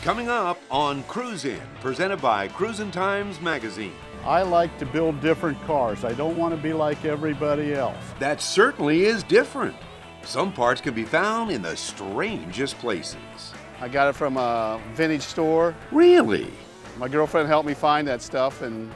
Coming up on Cruisin', presented by Cruisin' Times Magazine. I like to build different cars. I don't want to be like everybody else. That certainly is different. Some parts can be found in the strangest places. I got it from a vintage store. Really? My girlfriend helped me find that stuff, and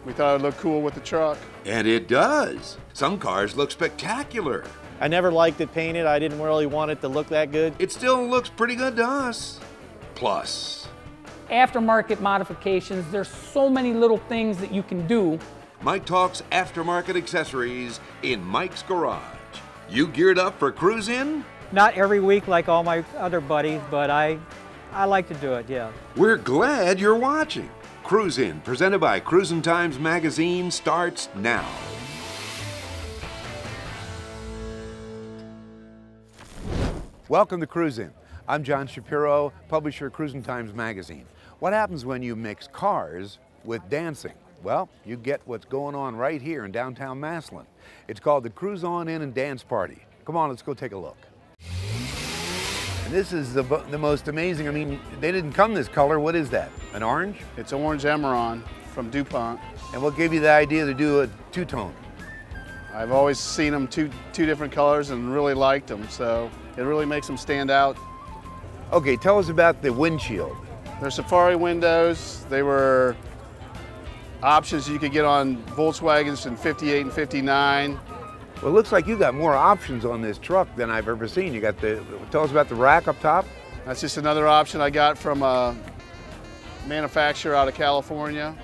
we thought it would look cool with the truck. And it does. Some cars look spectacular. I never liked it painted. I didn't really want it to look that good. It still looks pretty good to us. Plus, aftermarket modifications, there's so many little things that you can do. Mike talks aftermarket accessories in Mike's Garage. You geared up for Cruisin'? Not every week like all my other buddies, but I like to do it, yeah. We're glad you're watching. Cruisin', presented by Cruisin' Times Magazine, starts now. Welcome to Cruisin'. I'm John Shapiro, publisher of Cruisin' Times Magazine. What happens when you mix cars with dancing? Well, you get what's going on right here in downtown Massillon. It's called the Cruise On In and Dance Party. Come on, let's go take a look. And this is the most amazing, I mean, they didn't come this color. What is that, an orange? It's orange Emerald from DuPont. And what gave you the idea to do a two-tone? I've always seen them two different colors and really liked them, so it really makes them stand out. Okay, tell us about the windshield. They're Safari windows. They were options you could get on Volkswagens in 58 and 59. Well, it looks like you got more options on this truck than I've ever seen. You got tell us about the rack up top. That's just another option I got from a manufacturer out of California.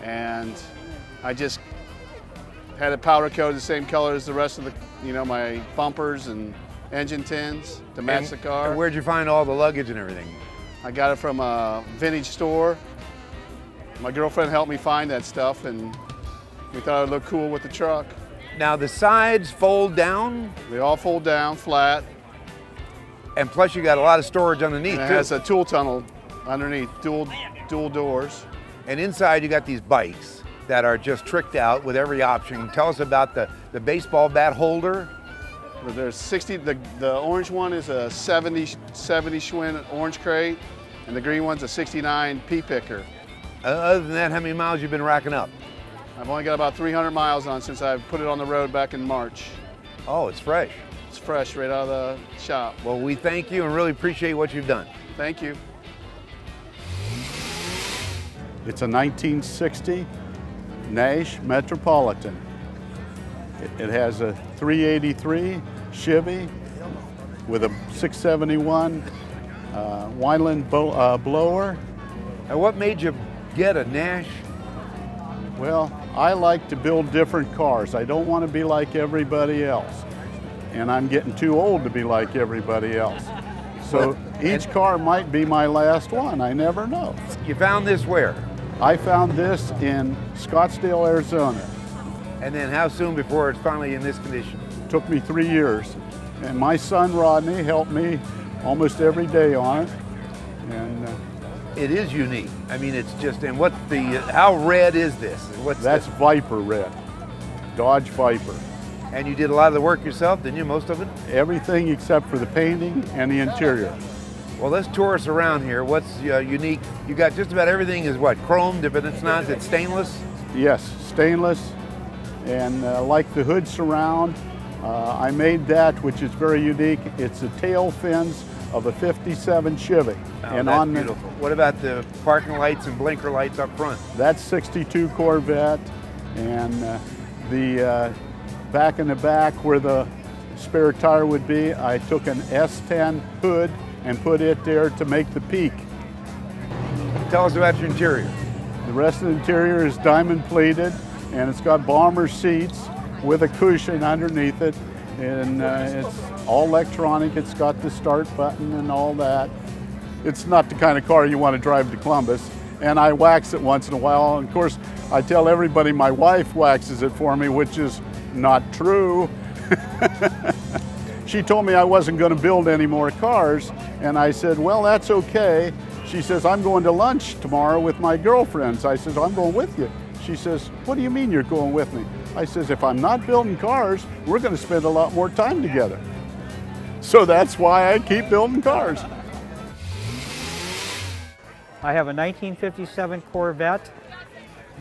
And I just had it powder coated the same color as the rest of the, my bumpers and engine tins to match the car. And where'd you find all the luggage and everything? I got it from a vintage store. My girlfriend helped me find that stuff, and we thought it would look cool with the truck. Now the sides fold down? They all fold down flat. And plus you got a lot of storage underneath and it too. has a tool tunnel underneath, dual doors. And inside you got these bikes that are just tricked out with every option. Tell us about the baseball bat holder. There's 60, the orange one is a 70 Schwinn orange crate, and the green one's a 69 pea picker. Other than that, how many miles you been racking up? I've only got about 300 miles on since I put it on the road back in March. Oh, it's fresh. It's fresh right out of the shop. Well, we thank you and really appreciate what you've done. Thank you. It's a 1960 Nash Metropolitan. It has a 383 Chevy with a 671 Wineland blower. And what made you get a Nash? Well, I like to build different cars. I don't want to be like everybody else. And I'm getting too old to be like everybody else. So each car might be my last one. I never know. You found this where? I found this in Scottsdale, Arizona. And then how soon before it's finally in this condition? Took me 3 years. And my son Rodney helped me almost every day on it. And it is unique. I mean, it's just, and what's how red is this? That's Viper red, Dodge Viper. And you did a lot of the work yourself, didn't you, most of it? Everything except for the painting and the interior. Well, let's tour us around here. What's unique? You got just about everything is what, chromed, if it's not, it's stainless? Yes, stainless. And like the hood surround, I made that, which is very unique. It's the tail fins of a 57 Chevy. Oh, and that's on beautiful. What about the parking lights and blinker lights up front? That's 62 Corvette. And the back in the back where the spare tire would be, I took an S10 hood and put it there to make the peak. Tell us about your interior. The rest of the interior is diamond plated, and it's got bomber seats with a cushion underneath it, and it's all electronic. It's got the start button and all that. It's not the kind of car you want to drive to Columbus, and I wax it once in a while. And of course, I tell everybody my wife waxes it for me, which is not true. She told me I wasn't going to build any more cars, and I said, well, that's okay. She says, I'm going to lunch tomorrow with my girlfriends. I said, I'm going with you. She says, what do you mean you're going with me? I says, if I'm not building cars, we're going to spend a lot more time together. So that's why I keep building cars. I have a 1957 Corvette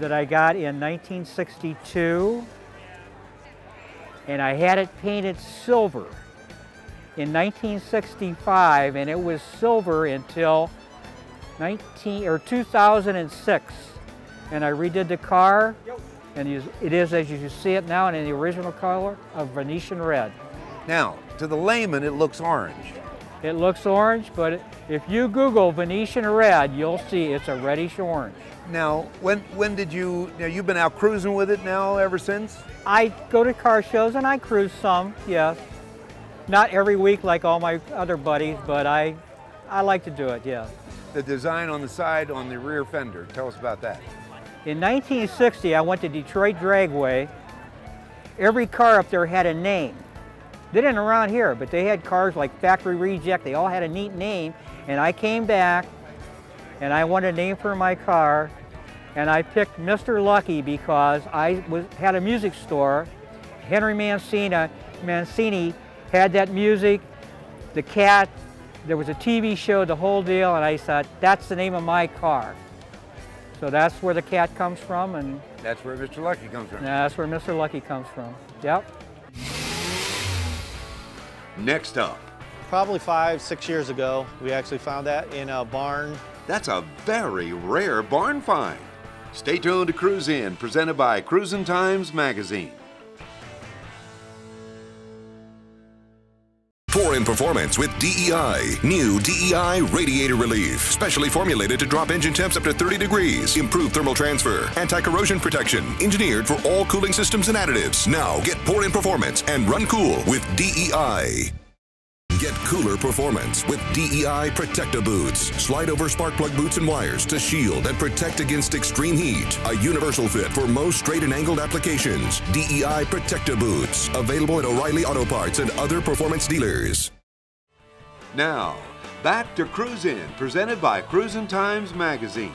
that I got in 1962, and I had it painted silver in 1965, and it was silver until 2006, and I redid the car, and it is as you see it now, and in the original color of Venetian red. Now, to the layman, it looks orange. It looks orange, but if you Google Venetian red, you'll see it's a reddish orange. Now, when did you, you've been out cruising with it now ever since? I go to car shows and I cruise some, yes. Not every week like all my other buddies, but I like to do it, yeah. The design on the side, on the rear fender, tell us about that. In 1960, I went to Detroit Dragway. Every car up there had a name. They didn't around here, but they had cars like Factory Reject. They all had a neat name, and I came back and I wanted a name for my car, and I picked Mr. Lucky because I had a music store. Henry Mancini had that music, the cat, there was a TV show, the whole deal, and I thought, that's the name of my car. So that's where the cat comes from, and that's where Mr. Lucky comes from. That's where Mr. Lucky comes from, yep. Next up. Probably 5-6 years ago, we actually found that in a barn. That's a very rare barn find. Stay tuned to Cruise In, presented by Cruisin' Times Magazine. Pour in performance with DEI. New DEI Radiator Relief. Specially formulated to drop engine temps up to 30 degrees. Improve thermal transfer. Anti-corrosion protection. Engineered for all cooling systems and additives. Now get pour in performance and run cool with DEI. Get cooler performance with DEI Protecta Boots. Slide over spark plug boots and wires to shield and protect against extreme heat. A universal fit for most straight and angled applications. DEI Protecta Boots. Available at O'Reilly Auto Parts and other performance dealers. Now, back to Cruise In, presented by Cruisin' Times Magazine.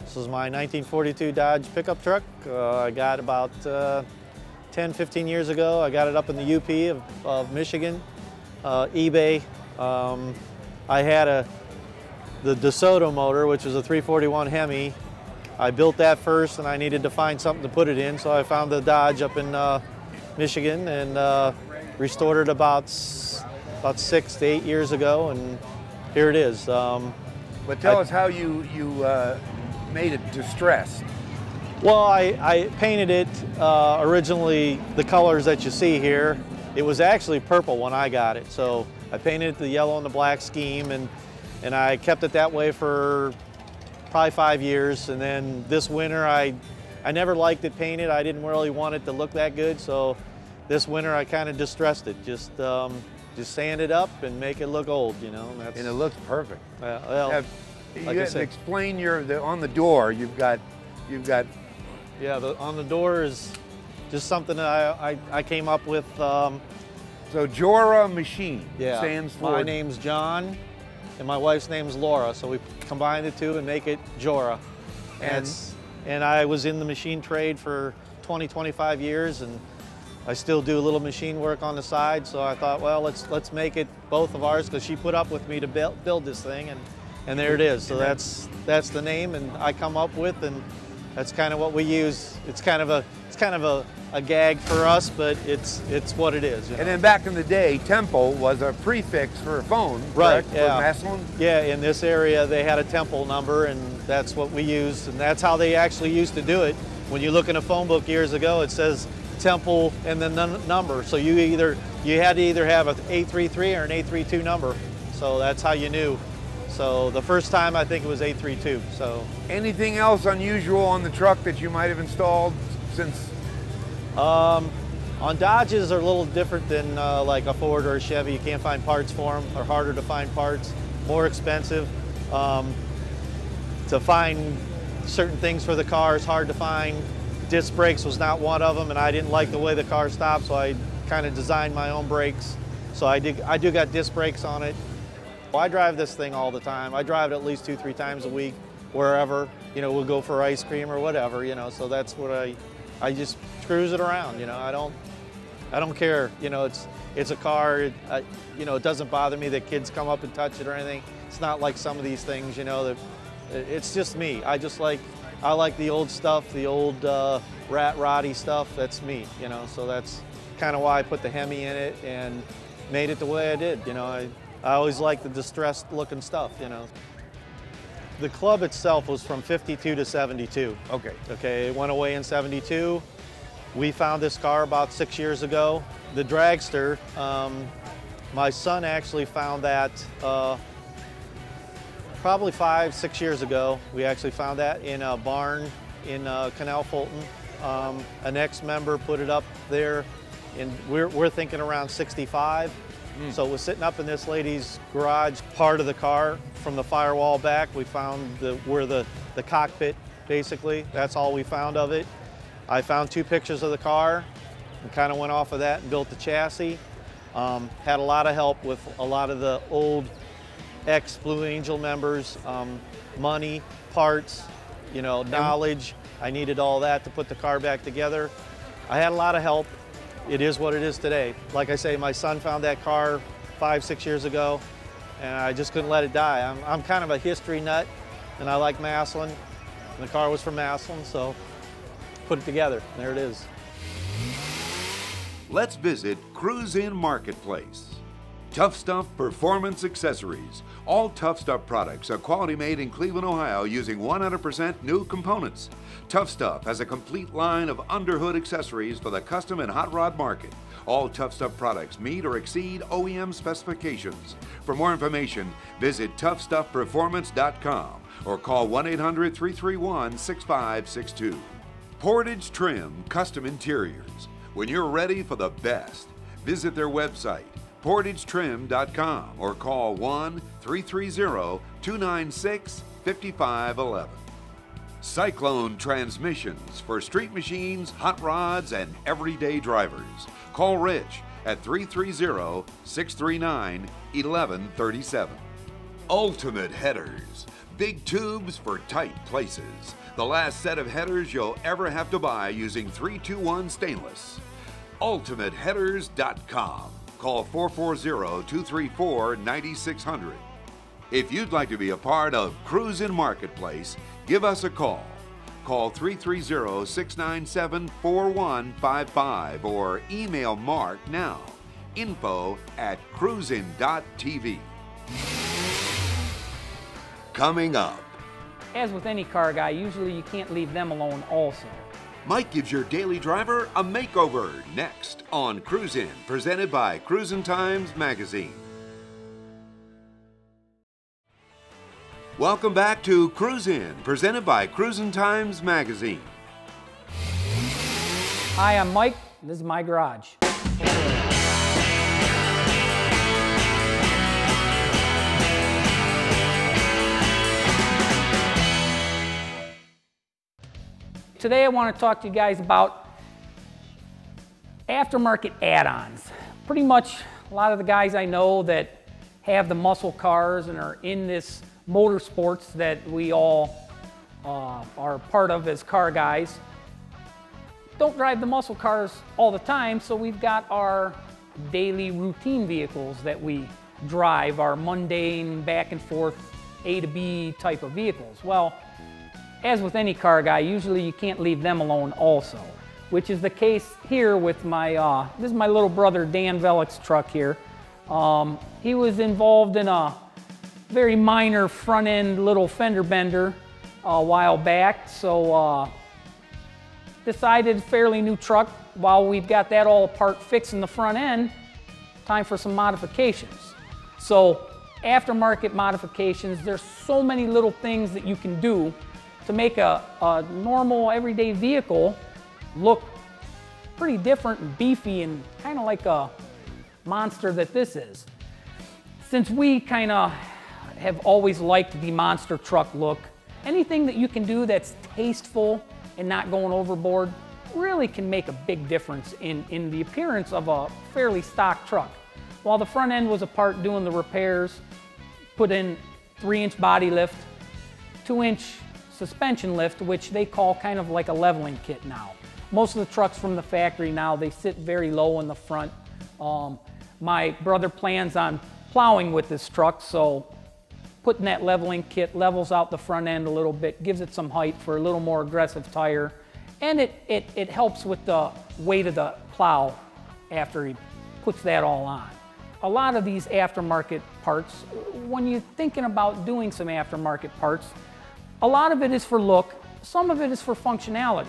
This is my 1942 Dodge pickup truck. I got about 10-15 years ago. I got it up in the UP of Michigan, eBay. I had the DeSoto motor, which was a 341 Hemi. I built that first, and I needed to find something to put it in, so I found the Dodge up in Michigan and restored it about 6 to 8 years ago, and here it is. But tell us how you made it distressed. Well, I painted it originally the colors that you see here. It was actually purple when I got it, so I painted it the yellow and the black scheme, and I kept it that way for probably 5 years. And then this winter, I never liked it painted. I didn't really want it to look that good, so this winter I kind of distressed it. Just sand it up and make it look old, you know. And it looks perfect. Well, like I said, explain on the door. You've got. Yeah, on the door is just something that I came up with. So Jora Machine stands for? My name's John, and my wife's name's Laura, so we combine the two and make it Jora. And I was in the machine trade for 20-25 years, and I still do a little machine work on the side, so I thought, well, let's make it both of ours, because she put up with me to build this thing, and there it is. So that's the name, and I come up with, and that's kind of what we use. It's kind of a gag for us, but it's what it is. You know? And then back in the day, Temple was a prefix for a phone, right? Correct? Yeah. For Massillon? Yeah, in this area they had a Temple number, and that's what we used, and that's how they actually used to do it. When you look in a phone book years ago, it says Temple and then the number. So you had to either have an 833 or an 832 number. So that's how you knew. So the first time I think it was 832. So anything else unusual on the truck that you might have installed since? On Dodges are a little different than like a Ford or a Chevy. You can't find parts for them. They're harder to find parts, more expensive. To find certain things for the car is hard to find. Disc brakes was not one of them, and I didn't like the way the car stopped, so I kind of designed my own brakes. So I do got disc brakes on it. Well, I drive this thing all the time. I drive it at least 2-3 times a week, wherever. You know, we'll go for ice cream or whatever, you know, so that's what I just cruise it around, you know. I don't care, you know, it's a car, you know, it doesn't bother me that kids come up and touch it or anything. It's not like some of these things, you know, that it's just me. I like the old stuff, the old roddy stuff. That's me, you know, so that's kind of why I put the Hemi in it and made it the way I did, you know. I always liked the distressed looking stuff, you know. The club itself was from 52 to 72. Okay. Okay, it went away in 72. We found this car about 6 years ago. The dragster, my son actually found that probably 5, 6 years ago. We actually found that in a barn in Canal Fulton. An ex-member put it up there, and we're thinking around 65. So it was sitting up in this lady's garage, part of the car. From the firewall back, we found where the cockpit, basically. That's all we found of it. I found 2 pictures of the car and kind of went off of that and built the chassis. Had a lot of help with a lot of the old ex-Blue Angel members, money, parts, you know, knowledge. I needed all that to put the car back together. I had a lot of help. It is what it is today. Like I say, my son found that car 5, 6 years ago, and I just couldn't let it die. I'm kind of a history nut, and I like Massillon, and the car was from Massillon, so put it together. There it is. Let's visit Cruise In Marketplace. Tough Stuff Performance Accessories. All Tough Stuff products are quality made in Cleveland, Ohio using 100% new components. Tough Stuff has a complete line of underhood accessories for the custom and hot rod market. All Tough Stuff products meet or exceed OEM specifications. For more information, visit toughstuffperformance.com or call 1-800-331-6562. Portage Trim Custom Interiors. When you're ready for the best, visit their website, portagetrim.com, or call 1-330-296-5511. Cyclone Transmissions for street machines, hot rods, and everyday drivers. Call Rich at 330-639-1137. Ultimate Headers. Big tubes for tight places. The last set of headers you'll ever have to buy using 321 stainless. UltimateHeaders.com. Call 440-234-9600. If you'd like to be a part of Cruise In Marketplace, give us a call. Call 330-697-4155 or email Mark now. info@cruisin.tv. Coming up. As with any car guy, usually you can't leave them alone also. Mike gives your daily driver a makeover next on Cruise In, presented by Cruisin' Times Magazine. Welcome back to Cruise In, presented by Cruisin' Times Magazine. Hi, I'm Mike, and this is my garage. Today I want to talk to you guys about aftermarket add-ons. Pretty much a lot of the guys I know that have the muscle cars and are in this motorsports that we all are part of as car guys don't drive the muscle cars all the time, so we've got our daily routine vehicles that we drive, our mundane back and forth A to B type of vehicles. Well, as with any car guy, usually you can't leave them alone also, which is the case here with my, this is my little brother Dan Velick's truck here. He was involved in a very minor front end little fender bender a while back, so decided fairly new truck, while we've got that all apart fixing the front end, time for some modifications. So aftermarket modifications, there's so many little things that you can do to make a normal everyday vehicle look pretty different and beefy and kind of like a monster that this is. Since we kind of have always liked the monster truck look, anything that you can do that's tasteful and not going overboard really can make a big difference in the appearance of a fairly stock truck. While the front end was apart doing the repairs, put in 3-inch body lift, 2-inch suspension lift, which they call kind of like a leveling kit now. Most of the trucks from the factory now, they sit very low in the front. My brother plans on plowing with this truck, so putting that leveling kit levels out the front end a little bit, gives it some height for a little more aggressive tire, and it helps with the weight of the plow after he puts that all on. A lot of these aftermarket parts, when you're thinking about doing some aftermarket parts, a lot of it is for look, some of it is for functionality.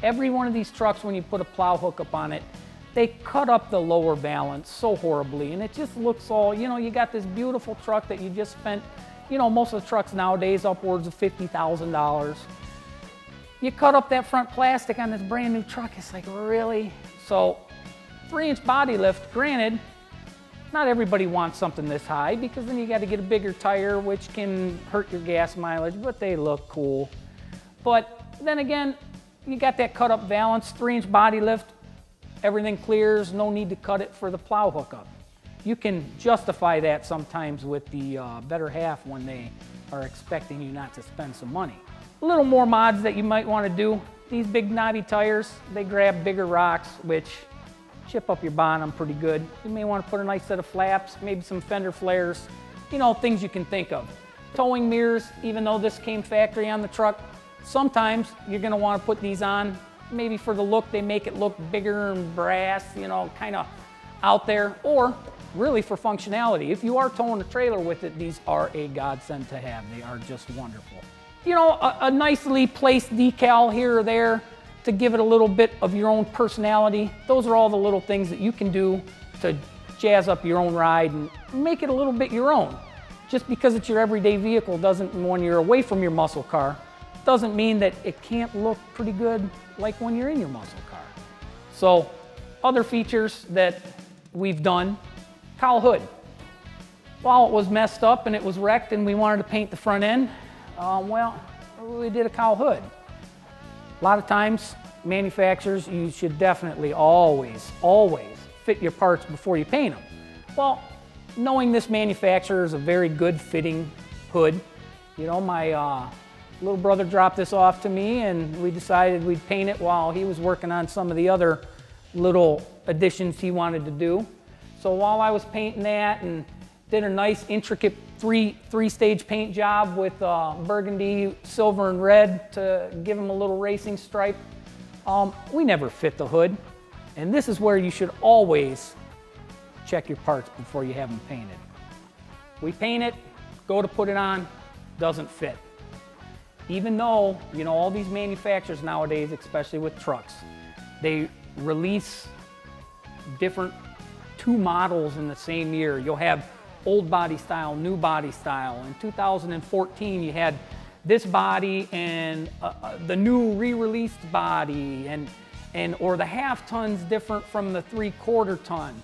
Every one of these trucks, when you put a plow hookup on it, they cut up the lower valance so horribly, and it just looks all, you know, you got this beautiful truck that you just spent, you know, most of the trucks nowadays upwards of $50,000. You cut up that front plastic on this brand new truck, it's like, really? So 3-inch body lift, granted, not everybody wants something this high because then you got to get a bigger tire, which can hurt your gas mileage, but they look cool. But then again, you got that cut up valance, 3-inch body lift, everything clears, no need to cut it for the plow hookup. You can justify that sometimes with the better half when they are expecting you not to spend some money. A little more mods that you might want to do. These big knobby tires, they grab bigger rocks, which chip up your bottom pretty good. You may want to put a nice set of flaps, maybe some fender flares, you know, things you can think of. Towing mirrors, even though this came factory on the truck, sometimes you're going to want to put these on. Maybe for the look, they make it look bigger and brass, you know, kind of out there, or really for functionality. If you are towing a trailer with it, these are a godsend to have. They are just wonderful. You know, a nicely placed decal here or there to give it a little bit of your own personality. Those are all the little things that you can do to jazz up your own ride and make it a little bit your own. Just because it's your everyday vehicle doesn't, when you're away from your muscle car, doesn't mean that it can't look pretty good like when you're in your muscle car. So, other features that we've done, cowl hood. While it was messed up and it was wrecked and we wanted to paint the front end, well, we did a cowl hood. A lot of times, manufacturers, you should definitely always fit your parts before you paint them. Well, knowing this manufacturer is a very good fitting hood, you know, my little brother dropped this off to me and we decided we'd paint it while he was working on some of the other little additions he wanted to do. So while I was painting that and did a nice intricate three-stage paint job with burgundy, silver, and red to give him a little racing stripe, we never fit the hood. And this is where you should always check your parts before you have them painted. We paint it, go to put it on, doesn't fit. Even though, you know, all these manufacturers nowadays, especially with trucks, they release different 2 models in the same year. You'll have old body style, new body style. In 2014, you had this body and the new re-released body, or the half ton's different from the 3/4 ton.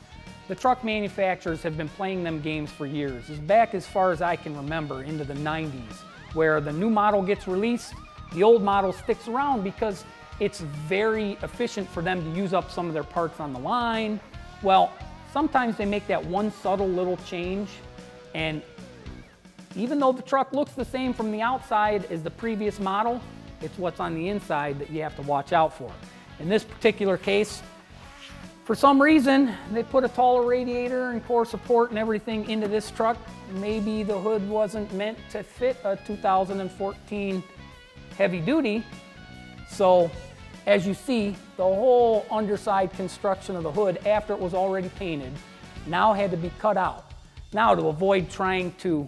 The truck manufacturers have been playing them games for years, back as far as I can remember, into the 90s. Where the new model gets released, the old model sticks around because it's very efficient for them to use up some of their parts on the line. Well, sometimes they make that one subtle little change, and even though the truck looks the same from the outside as the previous model, it's what's on the inside that you have to watch out for. In this particular case, for some reason, they put a taller radiator and core support and everything into this truck. Maybe the hood wasn't meant to fit a 2014 heavy duty. So, as you see, the whole underside construction of the hood after it was already painted now had to be cut out. Now, to avoid trying to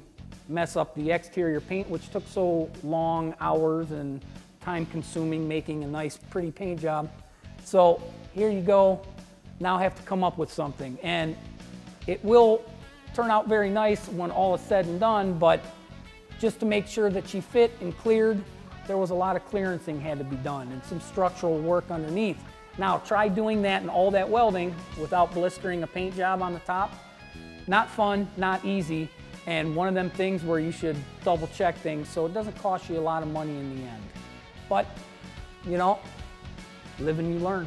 mess up the exterior paint, which took so long, hours and time consuming, making a nice pretty paint job. So, here you go. Now have to come up with something, and it will turn out very nice when all is said and done, but just to make sure that she fit and cleared, there was a lot of clearancing had to be done and some structural work underneath. Now try doing that and all that welding without blistering a paint job on the top. Not fun, not easy, and one of them things where you should double check things so it doesn't cost you a lot of money in the end. But, you know, live and you learn.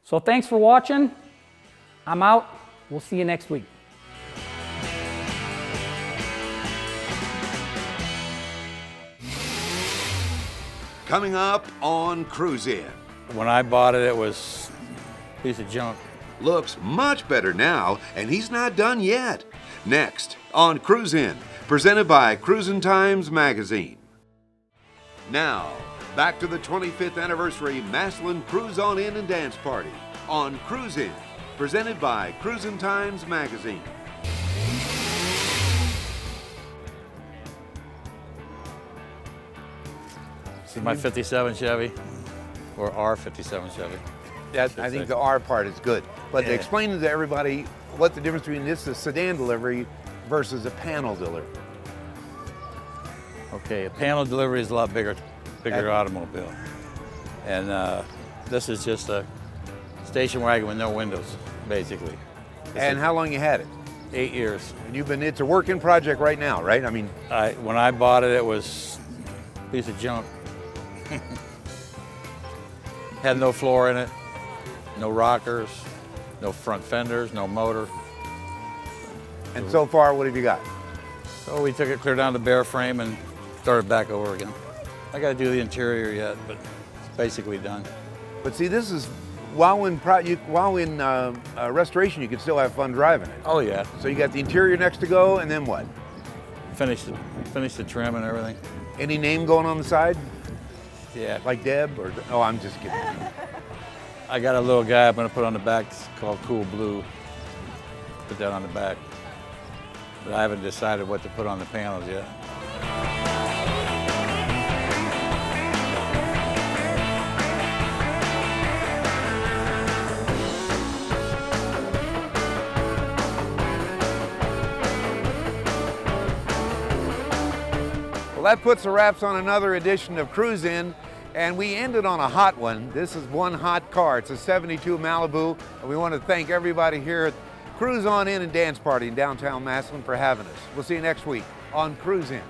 So thanks for watching. I'm out. We'll see you next week. Coming up on Cruise In. When I bought it, it was a piece of junk. Looks much better now, and he's not done yet. Next on Cruise In, presented by Cruisin' Times Magazine. Now, back to the 25th anniversary Massillon Cruise On In and Dance Party on Cruise In, presented by Cruisin' Times Magazine. This is my 57 Chevy, or R57 Chevy. I think the R part is good, but explain to everybody what the difference between this is sedan delivery versus a panel delivery. Okay, a panel delivery is a lot bigger automobile. And this is just a station wagon with no windows, basically. And how long you had it? 8 years. And it's a working project right now, right? I mean, when I bought it, it was a piece of junk. Had no floor in it, no rockers, no front fenders, no motor. And so far, what have you got? So we took it clear down to bare frame and started back over again. I got to do the interior yet, but it's basically done. But see, this is while in restoration, you can still have fun driving it. Oh yeah. So you got the interior next to go, and then what? Finish the trim and everything. Any name going on the side? Yeah. Like Deb or? Oh, I'm just kidding. I got a little guy I'm going to put on the back called Cool Blue. Put that on the back. But I haven't decided what to put on the panels yet. Well, that puts the wraps on another edition of Cruise In, and we ended on a hot one. This is one hot car. It's a 72 Malibu, and we want to thank everybody here at Cruise On In and Dance Party in downtown Massillon for having us. We'll see you next week on Cruise In.